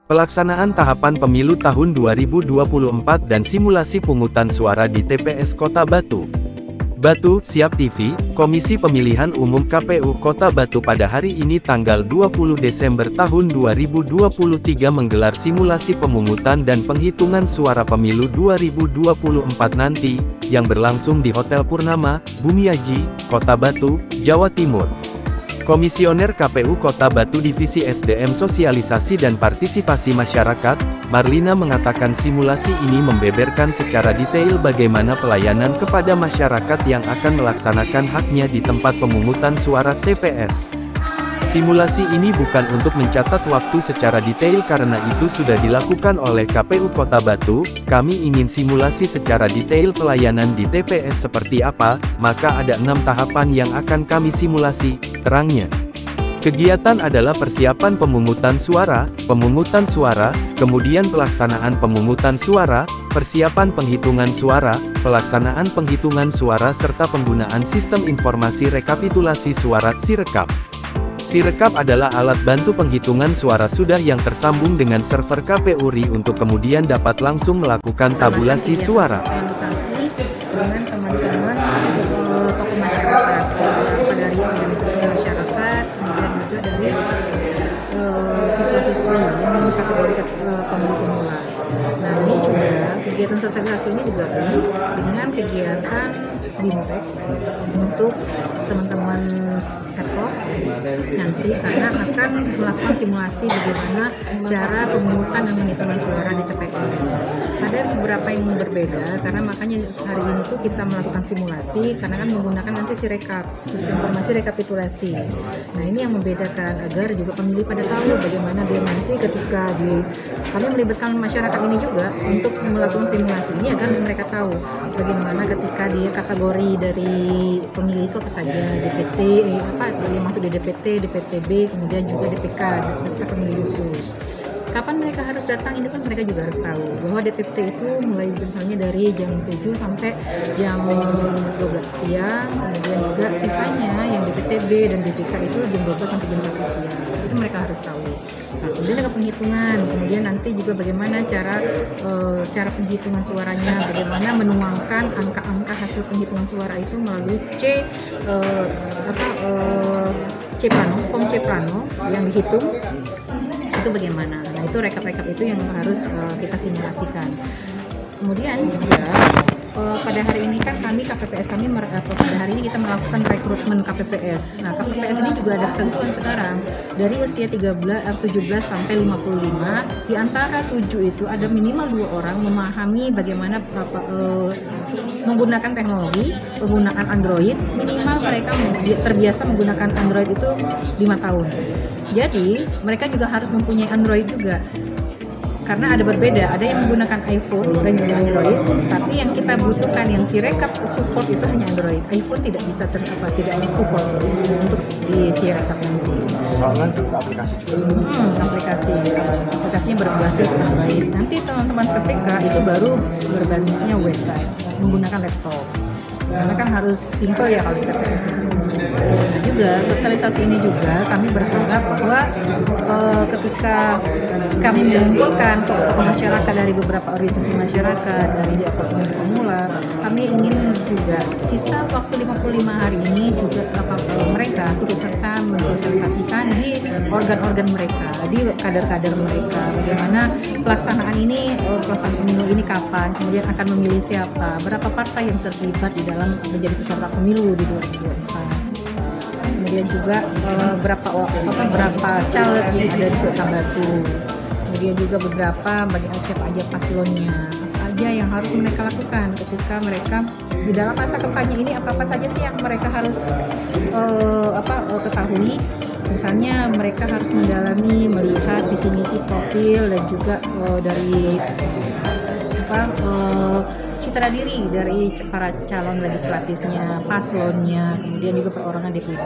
Pelaksanaan tahapan pemilu tahun 2024 dan simulasi pungutan suara di TPS Kota Batu. Batu, Siap TV, Komisi Pemilihan Umum KPU Kota Batu pada hari ini tanggal 20 Desember tahun 2023 menggelar simulasi pemungutan dan penghitungan suara pemilu 2024 nanti, yang berlangsung di Hotel Purnama, Bumiaji, Kota Batu, Jawa Timur. Komisioner KPU Kota Batu Divisi SDM Sosialisasi dan Partisipasi Masyarakat, Marlina mengatakan simulasi ini membeberkan secara detail bagaimana pelayanan kepada masyarakat yang akan melaksanakan haknya di tempat pemungutan suara TPS. Simulasi ini bukan untuk mencatat waktu secara detail karena itu sudah dilakukan oleh KPU Kota Batu. Kami ingin simulasi secara detail pelayanan di TPS seperti apa, maka ada 6 tahapan yang akan kami simulasi, terangnya. Kegiatan adalah persiapan pemungutan suara, kemudian pelaksanaan pemungutan suara, persiapan penghitungan suara, pelaksanaan penghitungan suara serta penggunaan sistem informasi rekapitulasi suara Sirekap. Sirekap adalah alat bantu penghitungan suara sudah yang tersambung dengan server KPU RI untuk kemudian dapat langsung melakukan tabulasi suara. Sosialisasi dengan teman-teman tokoh masyarakat, dari organisasi masyarakat, kemudian juga dari siswa-siswi yang kategori pemilih pemula. Nah, ini juga kegiatan sosialisasi ini digabung dengan kegiatan BIMTEK untuk teman-teman adhoc nanti karena akan melakukan simulasi bagaimana cara pemungutan dan penghitungan suara di TPS. Ada beberapa yang berbeda karena makanya hari ini tuh kita melakukan simulasi karena kan menggunakan nanti Sirekap, sistem informasi rekapitulasi. Nah, ini yang membedakan agar juga pemilih pada tahu bagaimana dia nanti ketika kami melibatkan masyarakat ini juga untuk melakukan simulasi ini agar mereka tahu bagaimana ketika dia kategori dari pemilih itu apa saja, DPT, yang masuk di DPT, DPTB, kemudian juga DPK, daftar pemilih khusus. Kapan mereka harus datang, ini kan mereka juga harus tahu bahwa DPT itu mulai misalnya dari jam 7 sampai jam 12 siang, kemudian juga sisanya yang DPTB dan DPK itu jam 12 sampai jam 1 siang. Itu mereka harus tahu. Nah, kemudian ada penghitungan, kemudian nanti juga bagaimana cara penghitungan suaranya, bagaimana menuangkan angka-angka hasil penghitungan suara itu melalui form C Plano yang dihitung itu bagaimana. Nah, itu rekap-rekap itu yang harus kita simulasikan. Kemudian juga pada hari ini kan KPPS kami pada hari ini kita melakukan rekrutmen KPPS. Nah, KPPS ini juga ada ketentuan sekarang dari usia 17 sampai 55. Di antara 7 itu ada minimal 2 orang memahami bagaimana menggunakan teknologi, penggunaan Android. Minimal mereka terbiasa menggunakan Android itu 5 tahun. Jadi, mereka juga harus mempunyai Android juga. Karena ada berbeda, ada yang menggunakan iPhone dan juga Android, tapi yang kita butuhkan yang Sirekap support itu hanya Android. iPhone tidak bisa tidak support untuk di Sirekap nanti. Soalnya juga aplikasi juga. Aplikasinya berbasis Android. Nanti teman-teman PPK itu baru berbasisnya website menggunakan laptop. Karena kan harus simple ya kalau TPS itu. Nah, juga sosialisasi ini juga kami berharap bahwa ketika kami mengumpulkan tokoh masyarakat dari beberapa organisasi masyarakat dari pemilih pemula, kami ingin juga sisa waktu 55 hari ini juga mereka turut serta mensosialisasikan di organ-organ mereka, di kader-kader mereka, bagaimana pelaksanaan pemilu ini kapan, kemudian akan memilih siapa, berapa partai yang terlibat di dalam menjadi peserta pemilu di 2024. Kemudian juga berapa caleg yang ada di Kota Batu. Kemudian juga beberapa siapa aja paslonnya, apa aja yang harus mereka lakukan ketika mereka di dalam masa kampanye ini, apa saja sih yang mereka harus ketahui. Misalnya mereka harus mendalami, melihat visi misi profil dan juga dari citra diri dari para calon legislatifnya, paslonnya, kemudian juga perorangan DPD.